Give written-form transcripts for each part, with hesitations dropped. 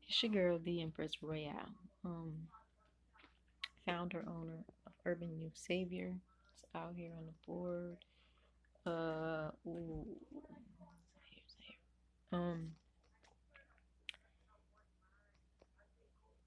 It's your girl, the Empress Royale, founder, owner of Urban Youth Savior. It's out here on the board. Ooh, um,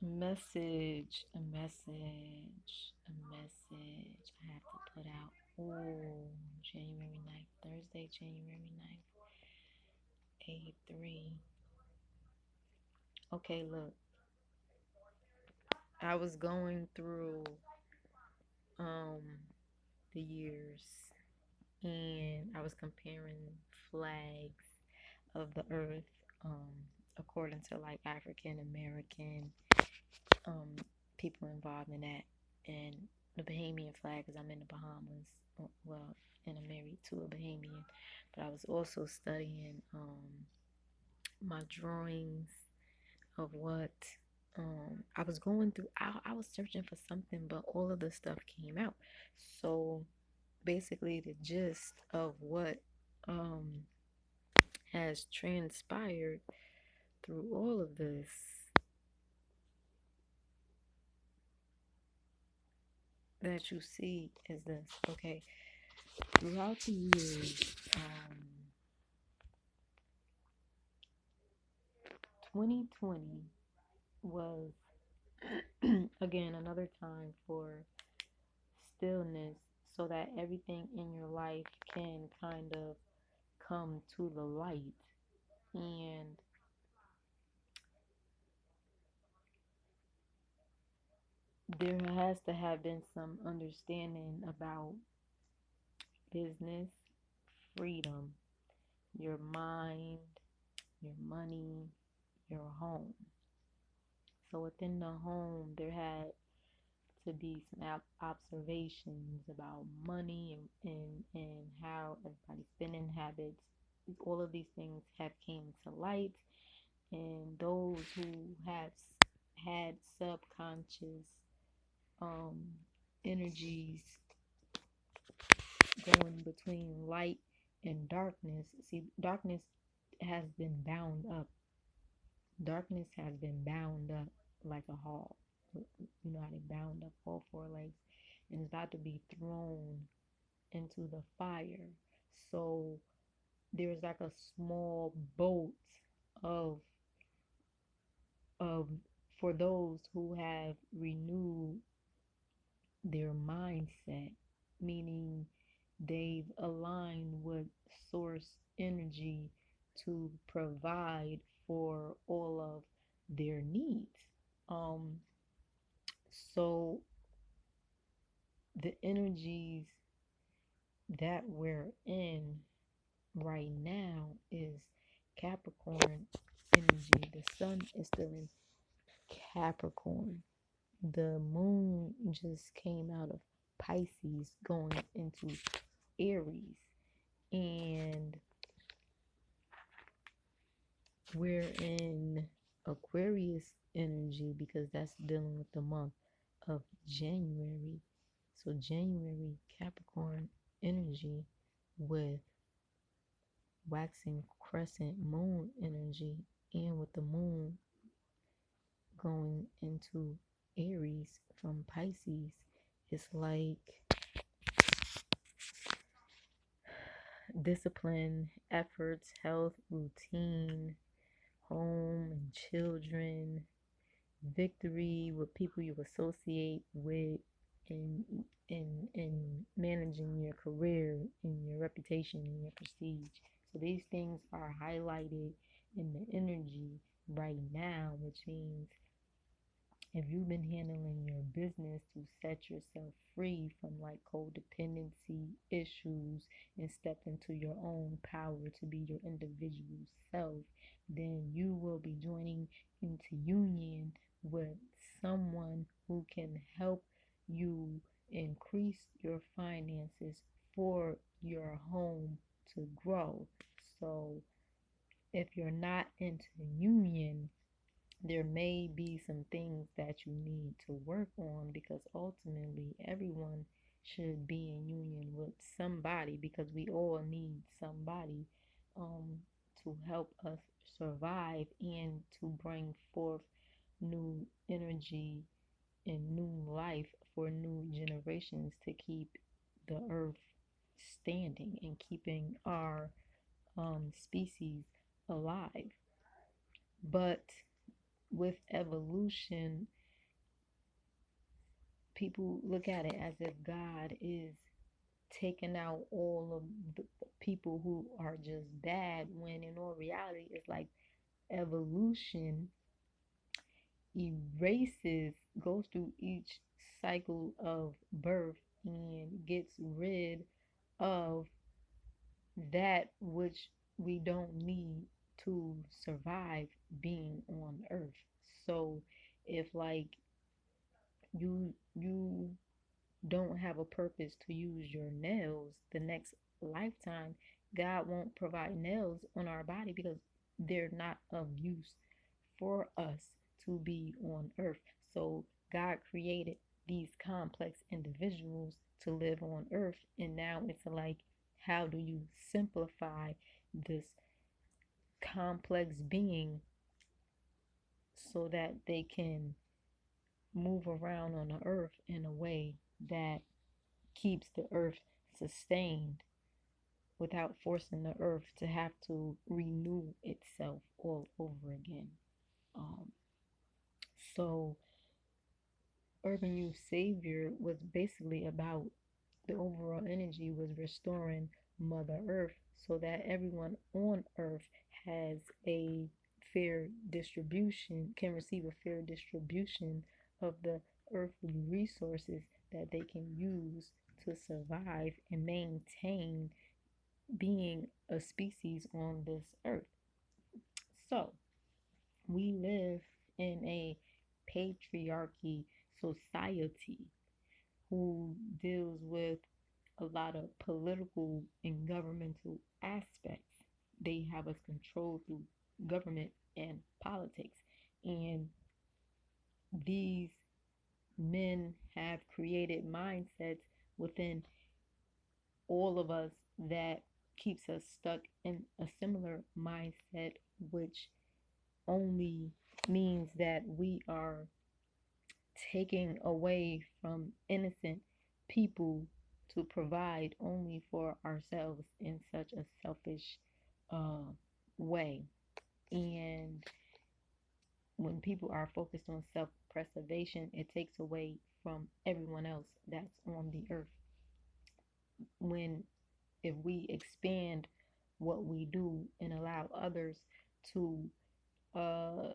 a message I have to put out. Ooh, January 9th, Thursday, January 9th, 8-3. Okay, look, I was going through um the years and I was comparing flags of the earth, according to like African American um, people involved in that, and the Bahamian flag, because I'm in the Bahamas. Well, and I'm married to a Bahamian, but I was also studying my drawings of what I was going through. I was searching for something, but all of the stuff came out. So basically, the gist of what um, has transpired through all of this that you see is this. Okay, throughout the years, 2020 was again another time for stillness so that everything in your life can kind of come to the light. And there has to have been some understanding about business freedom, your mind, your money, your home. So within the home, there had to be some observations about money and how everybody's spending habits. All of these things have came to light, and those who have had subconscious um, energies going between light and darkness. See, darkness has been bound up. Darkness has been bound up like a hog. You know how they bound up all four legs, and it's about to be thrown into the fire. So there's like a small boat of of for those who have renewed their mindset, meaning they've aligned with source energy to provide for all of their needs. Um, so the energies that we're in right now is Capricorn energy. The sun is still in Capricorn. The moon just came out of Pisces going into Aries. And we're in Aquarius energy because that's dealing with the month of January. So January Capricorn energy with waxing crescent moon energy, and with the moon going into Aries from Pisces, it's like discipline, efforts, health, routine, home and children, victory with people you associate with, in managing your career and your reputation and your prestige. So these things are highlighted in the energy right now, which means if you've been handling your business to set yourself free from like codependency issues and step into your own power to be your individual self, then you will be joining into union with someone who can help you increase your finances for your home to grow. So if you're not into union, there may be some things that you need to work on, because ultimately everyone should be in union with somebody, because we all need somebody um, to help us survive and to bring forth new energy and new life for new generations to keep the earth standing and keeping our species alive. But with evolution, people look at it as if God is taking out all of the people who are just bad, when in all reality, it's like evolution erases, goes through each cycle of birth and gets rid of that which we don't need to survive being on earth. So if like you don't have a purpose to use your nails the next lifetime, God won't provide nails on our body because they're not of use for us to be on earth. So God created these complex individuals to live on earth, and now it's like, how do you simplify this complex being so that they can move around on the earth in a way that keeps the earth sustained without forcing the earth to have to renew itself all over again. Um, so, Urban Youth Savior was basically about, the overall energy was restoring Mother Earth so that everyone on Earth has a fair distribution, can receive a fair distribution of the earthly resources that they can use to survive and maintain being a species on this earth. So, we live in a patriarchy society who deals with a lot of political and governmental aspects. They have us controlled through government and politics. And these men have created mindsets within all of us that keeps us stuck in a similar mindset, which only means that we are taking away from innocent people to provide only for ourselves in such a selfish uh, way. And when people are focused on self preservation, it takes away from everyone else that's on the earth. When if we expand what we do and allow others to uh,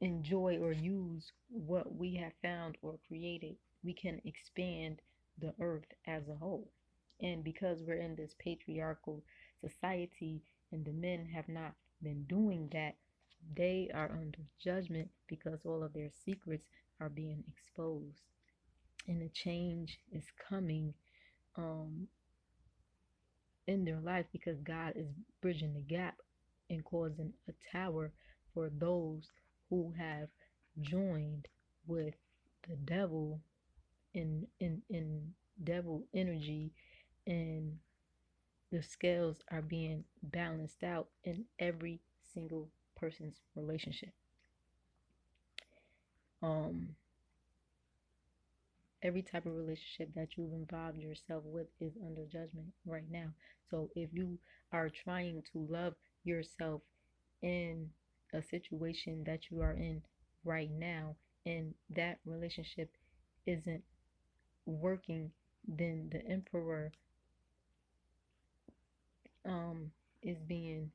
enjoy or use what we have found or created, we can expand the earth as a whole. And because we're in this patriarchal society and the men have not been doing that, they are under judgment because all of their secrets are being exposed. And a change is coming um, in their life because God is bridging the gap and causing a tower for those who have joined with the devil in devil energy, and the scales are being balanced out in every single person's relationship. Um every type of relationship that you've involved yourself with is under judgment right now. So if you are trying to love yourself in a situation that you are in right now and that relationship isn't working, then the emperor um is being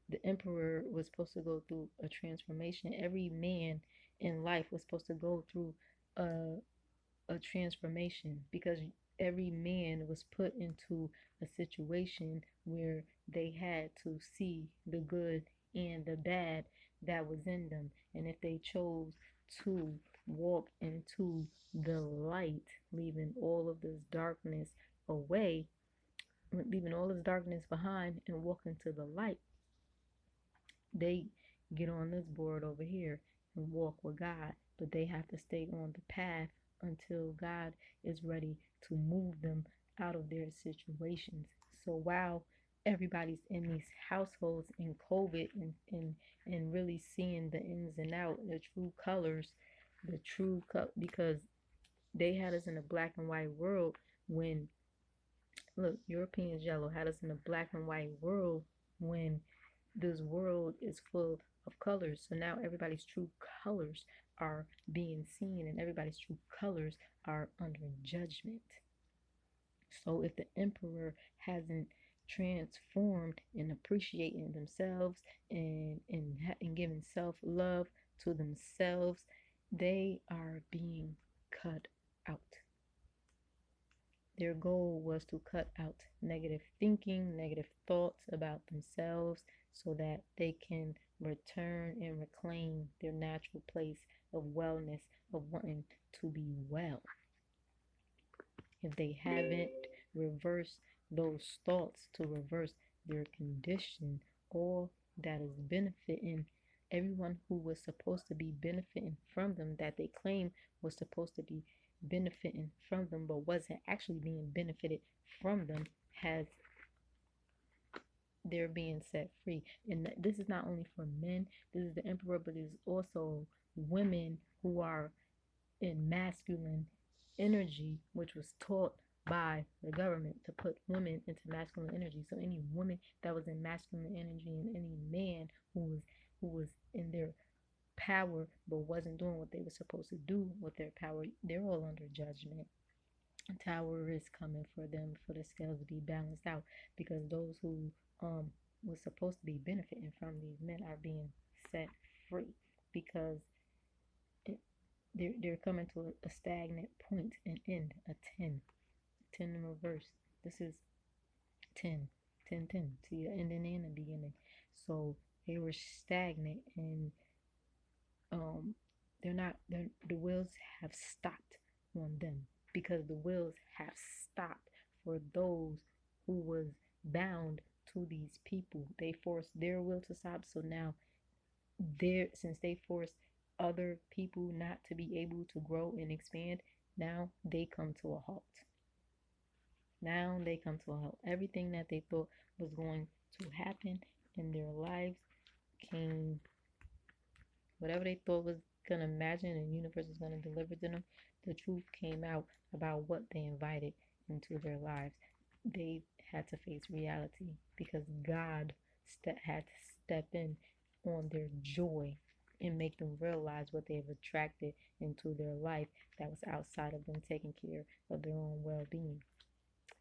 the emperor was supposed to go through a transformation. Every man in life was supposed to go through a transformation because every man was put into a situation where they had to see the good and the bad that was in them. And if they chose to walk into the light, leaving all of this darkness away, leaving all this darkness behind and walk into the light, they get on this board over here and walk with God, but they have to stay on the path until God is ready to move them out of their situations. So while everybody's in these households in COVID, and really seeing the ins and out, the true colors, because they had us in a black and white world when, look, Europeans yellow had us in a black and white world when this world is full of colors. So now everybody's true colors are being seen, and everybody's true colors are under judgment. So if the emperor hasn't transformed and appreciating themselves, and giving self-love to themselves, they are being cut out. Their goal was to cut out negative thinking, negative thoughts about themselves, so that they can return and reclaim their natural place of wellness, of wanting to be well. If they haven't reversed those thoughts to reverse their condition, all that is benefiting everyone who was supposed to be benefiting from them, that they claim was supposed to be benefiting from them but wasn't actually being benefited from them, has they're being set free. And this is not only for men, this is the emperor, but it's also women who are in masculine energy, which was taught by the government to put women into masculine energy. So any woman that was in masculine energy, and any man who was in their power but wasn't doing what they were supposed to do with their power, they're all under judgment. A tower is coming for them, for the scales to be balanced out, because those who was supposed to be benefiting from these men are being set free, because they're coming to a stagnant point and end, a 10 in reverse. This is 10, 10, 10. So you're ending and a beginning. So they were stagnant, and the wheels have stopped on them, because the wheels have stopped for those who was bound to these people. They forced their will to stop. So now, since they forced other people not to be able to grow and expand, now they come to a halt. Now they come to a halt. Everything that they thought was going to happen in their lives came, whatever they thought was going to imagine and the universe was going to deliver to them, the truth came out about what they invited into their lives. They had to face reality, because God had to step in on their joy and make them realize what they have attracted into their life that was outside of them taking care of their own well-being.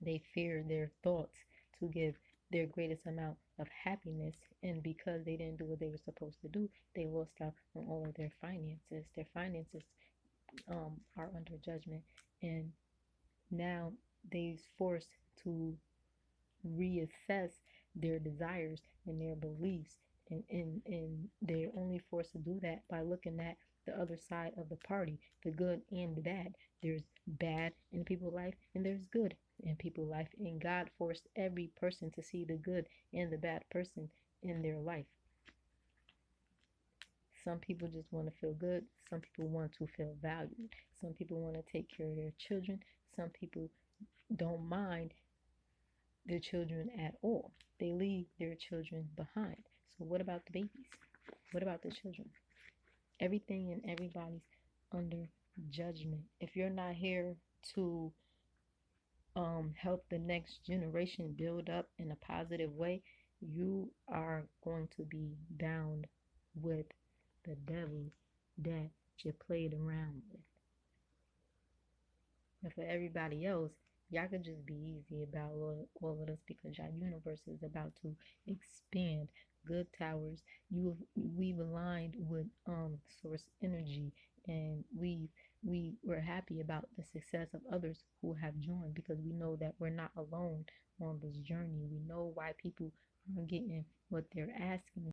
They feared their thoughts to give their greatest amount of happiness, and because they didn't do what they were supposed to do, they lost out on all of their finances. Their finances are under judgment, and now they're forced to reassess their desires and their beliefs, and they're only forced to do that by looking at the other side of the party, the good and the bad. There's bad in people's life, and there's good in people's life, and God forced every person to see the good and the bad person in their life. Some people just want to feel good. Some people want to feel valued. Some people want to take care of their children. Some people don't mind their children at all. They leave their children behind. So what about the babies? What about the children? Everything and everybody's under judgment. If you're not here to help the next generation build up in a positive way, you are going to be bound with the devil that you played around with. And for everybody else, y'all could just be easy about all of this, because y'all universe is about to expand. Good towers, we've aligned with source energy, and we were happy about the success of others who have joined, because we know that we're not alone on this journey. We know why people aren't getting what they're asking